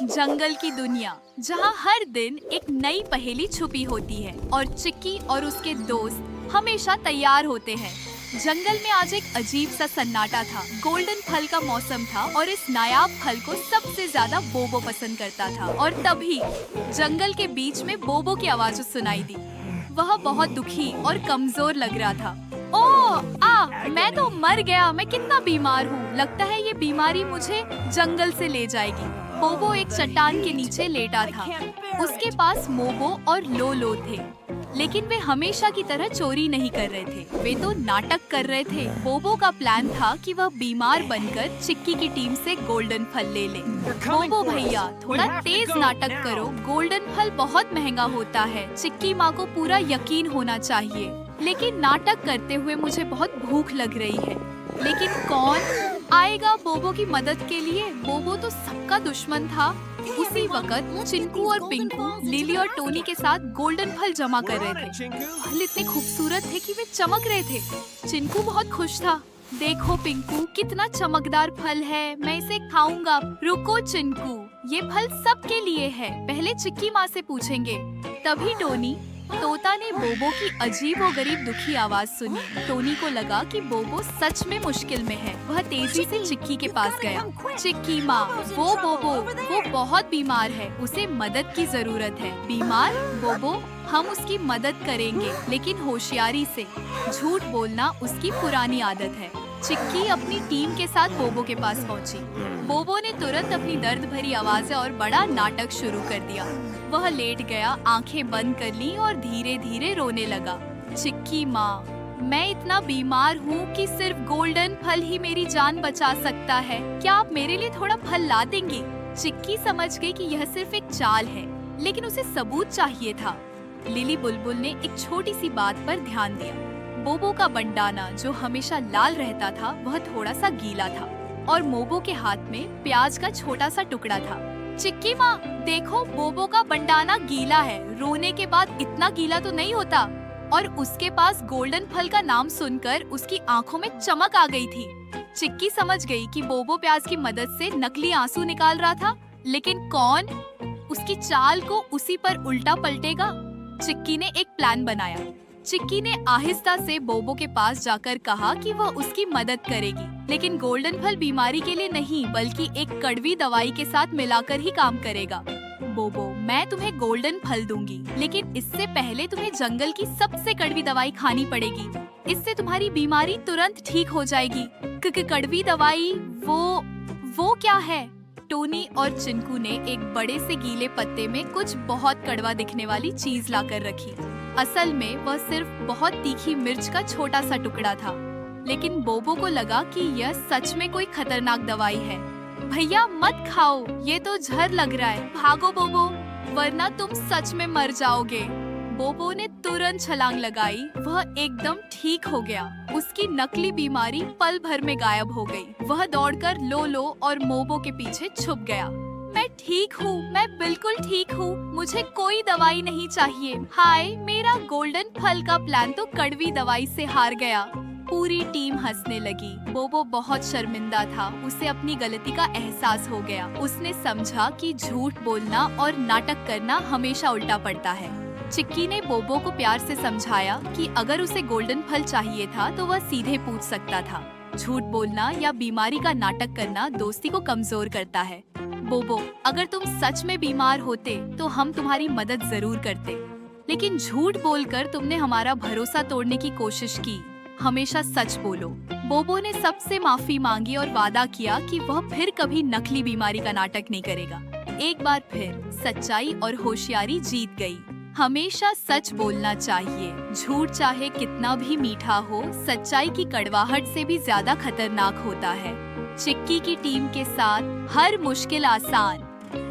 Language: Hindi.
जंगल की दुनिया, जहाँ हर दिन एक नई पहेली छुपी होती है और चिक्की और उसके दोस्त हमेशा तैयार होते हैं। जंगल में आज एक अजीब सा सन्नाटा था। गोल्डन फल का मौसम था और इस नायाब फल को सबसे ज्यादा बोबो पसंद करता था। और तभी जंगल के बीच में बोबो की आवाज सुनाई दी। वह बहुत दुखी और कमजोर लग रहा था। मैं तो मर गया। मैं कितना बीमार हूँ। लगता है ये बीमारी मुझे जंगल से ले जाएगी। बोबो एक चट्टान के नीचे लेटा था। उसके पास मोबो और लोलो थे, लेकिन वे हमेशा की तरह चोरी नहीं कर रहे थे। वे तो नाटक कर रहे थे। बोबो का प्लान था कि वह बीमार बनकर चिक्की की टीम से गोल्डन फल ले ले। बोबो भैया, थोड़ा तेज नाटक करो। गोल्डन फल बहुत महंगा होता है। चिक्की माँ को पूरा यकीन होना चाहिए। लेकिन नाटक करते हुए मुझे बहुत भूख लग रही है। लेकिन कौन आएगा बोबो की मदद के लिए? बोबो तो सबका दुश्मन था। उसी वक्त चिंकू और पिंकू लिली और टोनी के साथ गोल्डन फल जमा कर रहे थे। फल इतने खूबसूरत थे कि वे चमक रहे थे। चिंकू बहुत खुश था। देखो पिंकू, कितना चमकदार फल है। मैं इसे खाऊंगा। रुको चिंकू, ये फल सबके लिए है। पहले चिक्की माँ से पूछेंगे। तभी टोनी तोता ने बोबो की अजीब और गरीब दुखी आवाज सुनी। टोनी को लगा कि बोबो सच में मुश्किल में है। वह तेजी से चिक्की के पास गया। चिक्की माँ, वो बोबो, वो बहुत बीमार है। उसे मदद की जरूरत है। बीमार? बोबो, हम उसकी मदद करेंगे, लेकिन होशियारी से। झूठ बोलना उसकी पुरानी आदत है। चिक्की अपनी टीम के साथ बोबो के पास पहुंची। बोबो ने तुरंत अपनी दर्द भरी आवाज़ें और बड़ा नाटक शुरू कर दिया। वह लेट गया, आंखें बंद कर ली और धीरे धीरे रोने लगा। चिक्की माँ, मैं इतना बीमार हूँ कि सिर्फ गोल्डन फल ही मेरी जान बचा सकता है। क्या आप मेरे लिए थोड़ा फल ला देंगे? चिक्की समझ गई कि यह सिर्फ एक चाल है, लेकिन उसे सबूत चाहिए था। लिली बुलबुल ने एक छोटी सी बात पर ध्यान दिया। बोबो का बंडाना, जो हमेशा लाल रहता था, वह थोड़ा सा गीला था और मोबो के हाथ में प्याज का छोटा सा टुकड़ा था। चिक्की माँ, देखो, बोबो का बंडाना गीला है। रोने के बाद इतना गीला तो नहीं होता। और उसके पास गोल्डन फल का नाम सुनकर उसकी आंखों में चमक आ गई थी। चिक्की समझ गई कि बोबो प्याज की मदद से नकली आंसू निकाल रहा था, लेकिन कौन? उसकी चाल को उसी पर उल्टा पलटेगा। चिक्की ने एक प्लान बनाया। चिक्की ने आहिस्ता से बोबो के पास जाकर कहा कि वह उसकी मदद करेगी, लेकिन गोल्डन फल बीमारी के लिए नहीं, बल्कि एक कड़वी दवाई के साथ मिलाकर ही काम करेगा। बोबो, मैं तुम्हें गोल्डन फल दूंगी, लेकिन इससे पहले तुम्हें जंगल की सबसे कड़वी दवाई खानी पड़ेगी। इससे तुम्हारी बीमारी तुरंत ठीक हो जाएगी। कड़वी दवाई? वो क्या है? टोनी और चिंकू ने एक बड़े से गीले पत्ते में कुछ बहुत कड़वा दिखने वाली चीज लाकर रखी। असल में वह सिर्फ बहुत तीखी मिर्च का छोटा सा टुकड़ा था, लेकिन बोबो को लगा कि यह सच में कोई खतरनाक दवाई है। भैया मत खाओ, ये तो जहर लग रहा है। भागो बोबो, वरना तुम सच में मर जाओगे। बोबो ने तुरंत छलांग लगाई। वह एकदम ठीक हो गया। उसकी नकली बीमारी पल भर में गायब हो गई। वह दौड़कर लोलो और मोबो के पीछे छुप गया। मैं ठीक हूँ, मैं बिल्कुल ठीक हूँ। मुझे कोई दवाई नहीं चाहिए। हाय, मेरा गोल्डन फल का प्लान तो कड़वी दवाई से हार गया। पूरी टीम हंसने लगी। बोबो बहुत शर्मिंदा था। उसे अपनी गलती का एहसास हो गया। उसने समझा कि झूठ बोलना और नाटक करना हमेशा उल्टा पड़ता है। चिक्की ने बोबो को प्यार से समझाया कि अगर उसे गोल्डन फल चाहिए था तो वह सीधे पूछ सकता था। झूठ बोलना या बीमारी का नाटक करना दोस्ती को कमजोर करता है। बोबो, अगर तुम सच में बीमार होते तो हम तुम्हारी मदद जरूर करते, लेकिन झूठ बोलकर तुमने हमारा भरोसा तोड़ने की कोशिश की। हमेशा सच बोलो। बोबो ने सबसे माफी मांगी और वादा किया कि वह फिर कभी नकली बीमारी का नाटक नहीं करेगा। एक बार फिर सच्चाई और होशियारी जीत गई। हमेशा सच बोलना चाहिए। झूठ चाहे कितना भी मीठा हो, सच्चाई की कड़वाहट से भी ज्यादा खतरनाक होता है। चिक्की की टीम के साथ हर मुश्किल आसान।